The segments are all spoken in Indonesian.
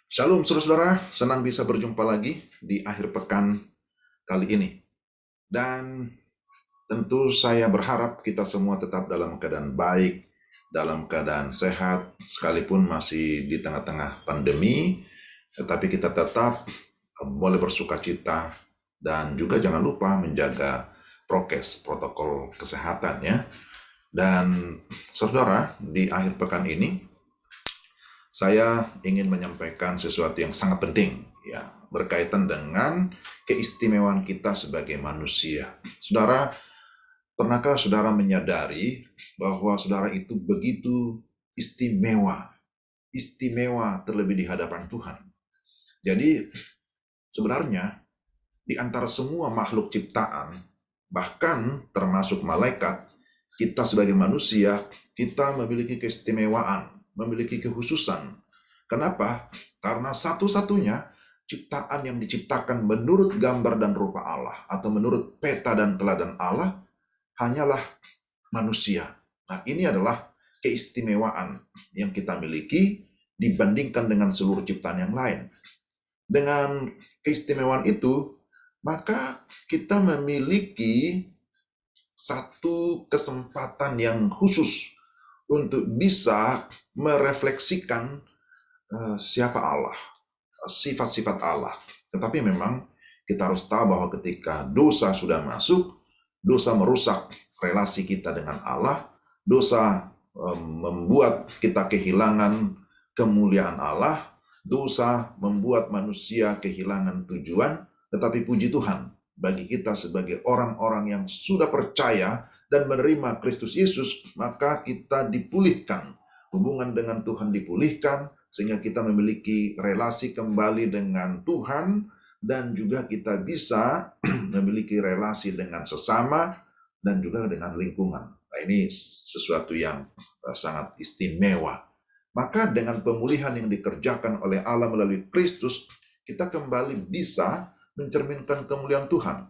Shalom saudara-saudara, senang bisa berjumpa lagi di akhir pekan kali ini. Dan tentu saya berharap kita semua tetap dalam keadaan baik, dalam keadaan sehat, sekalipun masih di tengah-tengah pandemi, tetapi kita tetap boleh bersuka cita dan juga jangan lupa menjaga prokes, protokol kesehatan ya. Dan saudara, di akhir pekan ini saya ingin menyampaikan sesuatu yang sangat penting ya, berkaitan dengan keistimewaan kita sebagai manusia. Saudara, pernahkah saudara menyadari bahwa saudara itu begitu istimewa, istimewa terlebih di hadapan Tuhan. Jadi sebenarnya di antara semua makhluk ciptaan, bahkan termasuk malaikat, kita sebagai manusia, kita memiliki keistimewaan, memiliki kekhususan. Kenapa? Karena satu-satunya ciptaan yang diciptakan menurut gambar dan rupa Allah, atau menurut peta dan teladan Allah, hanyalah manusia. Nah, ini adalah keistimewaan yang kita miliki dibandingkan dengan seluruh ciptaan yang lain. Dengan keistimewaan itu, maka kita memiliki satu kesempatan yang khusus untuk bisa merefleksikan siapa Allah, sifat-sifat Allah. Tetapi memang kita harus tahu bahwa ketika dosa sudah masuk, dosa merusak relasi kita dengan Allah, dosa membuat kita kehilangan kemuliaan Allah, dosa membuat manusia kehilangan tujuan, tetapi puji Tuhan, bagi kita sebagai orang-orang yang sudah percaya dan menerima Kristus Yesus, maka kita dipulihkan. Hubungan dengan Tuhan dipulihkan, sehingga kita memiliki relasi kembali dengan Tuhan, dan juga kita bisa memiliki relasi dengan sesama, dan juga dengan lingkungan. Nah, ini sesuatu yang sangat istimewa. Maka dengan pemulihan yang dikerjakan oleh Allah melalui Kristus, kita kembali bisa mencerminkan kemuliaan Tuhan.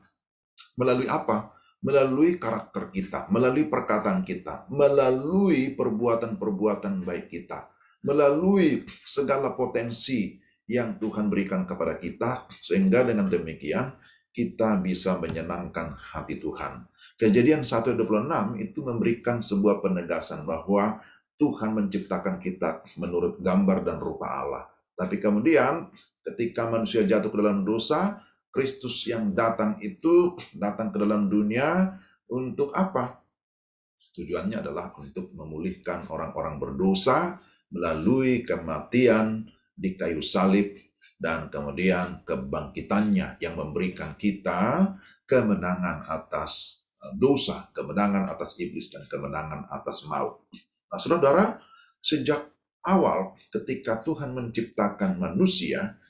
Melalui apa? Melalui karakter kita, melalui perkataan kita, melalui perbuatan-perbuatan baik kita, melalui segala potensi yang Tuhan berikan kepada kita, sehingga dengan demikian kita bisa menyenangkan hati Tuhan. Kejadian 1:26 itu memberikan sebuah penegasan bahwa Tuhan menciptakan kita menurut gambar dan rupa Allah. Tapi kemudian ketika manusia jatuh ke dalam dosa, Kristus yang datang itu datang ke dalam dunia untuk apa? Tujuannya adalah untuk memulihkan orang-orang berdosa melalui kematian di kayu salib dan kemudian kebangkitannya yang memberikan kita kemenangan atas dosa, kemenangan atas iblis, dan kemenangan atas maut. Nah, saudara, sejak awal ketika Tuhan menciptakan manusia,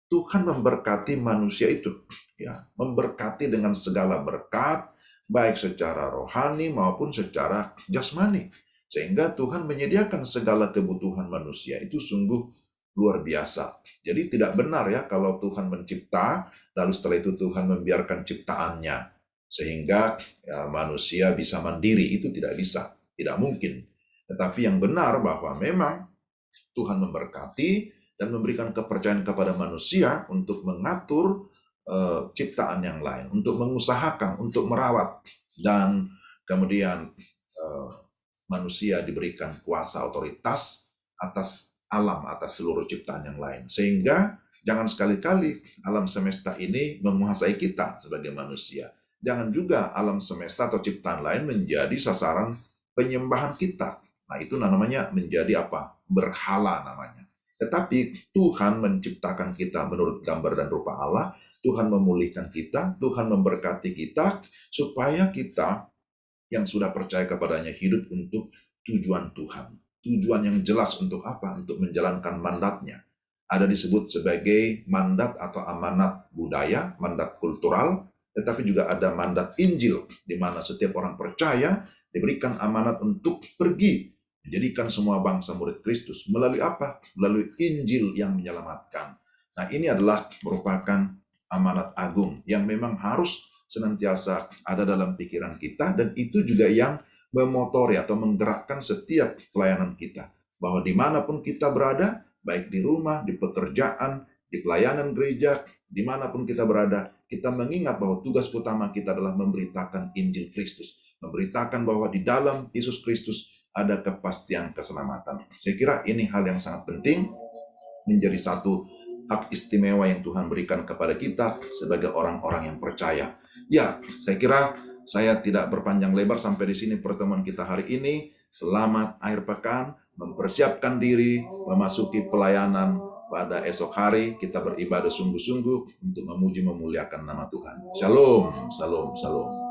Tuhan memberkati manusia itu, ya, memberkati dengan segala berkat, baik secara rohani maupun secara jasmani. Sehingga Tuhan menyediakan segala kebutuhan manusia itu sungguh luar biasa. Jadi tidak benar ya kalau Tuhan mencipta, lalu setelah itu Tuhan membiarkan ciptaannya, sehingga ya, manusia bisa mandiri. Itu tidak bisa, tidak mungkin. Tetapi yang benar bahwa memang Tuhan memberkati dan memberikan kepercayaan kepada manusia untuk mengatur ciptaan yang lain, untuk mengusahakan, untuk merawat, dan kemudian manusia diberikan kuasa otoritas atas alam, atas seluruh ciptaan yang lain. Sehingga jangan sekali-kali alam semesta ini menguasai kita sebagai manusia. Jangan juga alam semesta atau ciptaan lain menjadi sasaran penyembahan kita. Nah, itu namanya menjadi apa? Berhala namanya. Tetapi Tuhan menciptakan kita menurut gambar dan rupa Allah, Tuhan memulihkan kita, Tuhan memberkati kita, supaya kita yang sudah percaya kepadanya hidup untuk tujuan Tuhan. Tujuan yang jelas untuk apa? Untuk menjalankan mandatnya. Ada disebut sebagai mandat atau amanat budaya, mandat kultural, tetapi juga ada mandat Injil, di mana setiap orang percaya diberikan amanat untuk pergi menjadikan semua bangsa murid Kristus. Melalui apa? Melalui Injil yang menyelamatkan. Nah, ini adalah merupakan amanat agung yang memang harus senantiasa ada dalam pikiran kita, dan itu juga yang memotori atau menggerakkan setiap pelayanan kita. Bahwa dimanapun kita berada, baik di rumah, di pekerjaan, di pelayanan gereja, dimanapun kita berada, kita mengingat bahwa tugas utama kita adalah memberitakan Injil Kristus, memberitakan bahwa di dalam Yesus Kristus ada kepastian keselamatan. Saya kira ini hal yang sangat penting, menjadi satu hak istimewa yang Tuhan berikan kepada kita sebagai orang-orang yang percaya. Ya, saya kira saya tidak berpanjang lebar sampai di sini pertemuan kita hari ini. Selamat akhir pekan, mempersiapkan diri, memasuki pelayanan pada esok hari. Kita beribadah sungguh-sungguh untuk memuji memuliakan nama Tuhan. Shalom, shalom, shalom.